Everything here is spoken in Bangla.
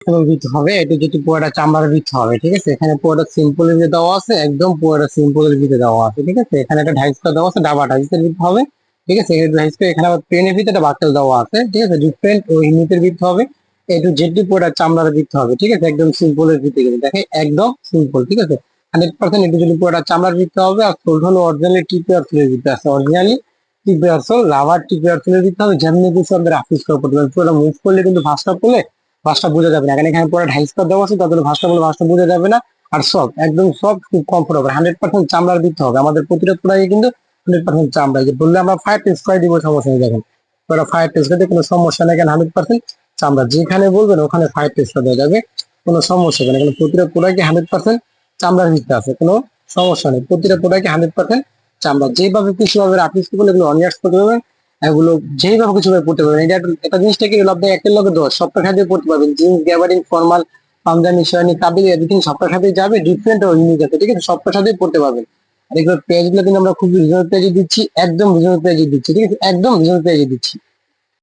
ভিত হবে, এটা যেটি পুরোটা চামড়ার ভিত হবে, ঠিক আছে। এখানে পুরোটা সিম্পল এর ভিতরে দেওয়া আছে, একদম পুরোটা সিম্পল এর ভিতরে দেওয়া আছে, ঠিক আছে। এখানে একটা ঢাইস দেওয়া আছে, ডাবা ঢাইসের ভিত হবে, ঠিক আছে। এই ঢাইস এখানে আবার পেনের ভিতরে একটা বাক্সেল দেওয়া আছে, ঠিক আছে। ডিফারেন্ট ওই নিচের ভিত হবে, একটু যেটি পুরোটা চামড়ার ভিত হবে, ঠিক আছে। একদম সিম্পল এর ভিতরে কিন্তু দেখে একদম সিম্পল, ঠিক আছে। 100% একটু যদি পুরোটা চামড়ার ভিত হবে। আর সোল হলো অরিজিনালি টিপি আর ফুলের ভিতরে আছে, অরিজিনালি টিপি আর সোল রাবার টিপি আর ফুলের ভিতরে হবে। যেমনি কিছু আমাদের আফিস করে পড়তে পারবে, পুরোটা মুভ করলে কিন্তু ভাঁজটা পড়লে ভাঁজটা বোঝা যাবে না। এখানে পুরো ঢাইসটা দেওয়া আছে, তাদের ভাঁজটা বলে ভাঁজটা বোঝা যাবে না। আর সব একদম সব খুব কমফোর্টেবল, 100% চামড়ার দিতে হবে। আমাদের প্রতিটা প্রোডাক্টে কিন্তু 100% চামড়া, যে বললে আমরা ফায়ার টেস্ট করে দিব, সমস্যা নেই। দেখেন ওরা ফায়ার টেস্ট করতে কোনো সমস্যা নেই, এখানে 100% চামড়া, যেখানে বলবেন ওখানে ফায়ার টেস্ট দেওয়া যাবে, কোনো সমস্যা হবে না। এখানে প্রতিটা প্রোডাক্টে 100% চামড়ার ভিতরে আছে, কোনো সমস্যা নেই। প্রতিটা প্রোডাক্টে 100% চামড়া, যেভাবে কিছু হবে আপনি কি বলে এগুলো অনিয়ার্স করতে পারবেন, এগুলো যেইভাবে কিছু ভাবে পড়তে পারবেন। এটা একটা জিনিসটা কি হলো, আপনি একটার লগে 10 সবটা খাতে পড়তে পারবেন। Jeans, gabardine, formal, panjabi, sherwani, কাবিল, এভরিথিং সবটার সাথে যাবে, ডিফারেন্ট ও ইউনিক আছে, ঠিক আছে। সবটার সাথেই পড়তে পারবেন। আর এগুলো প্রাইস গুলো কিন্তু আমরা খুব রিজনেবল প্রাইসে দিচ্ছি, একদম রিজনেবল প্রাইসে দিচ্ছি, ঠিক আছে, একদম রিজনেবল প্রাইসে দিচ্ছি।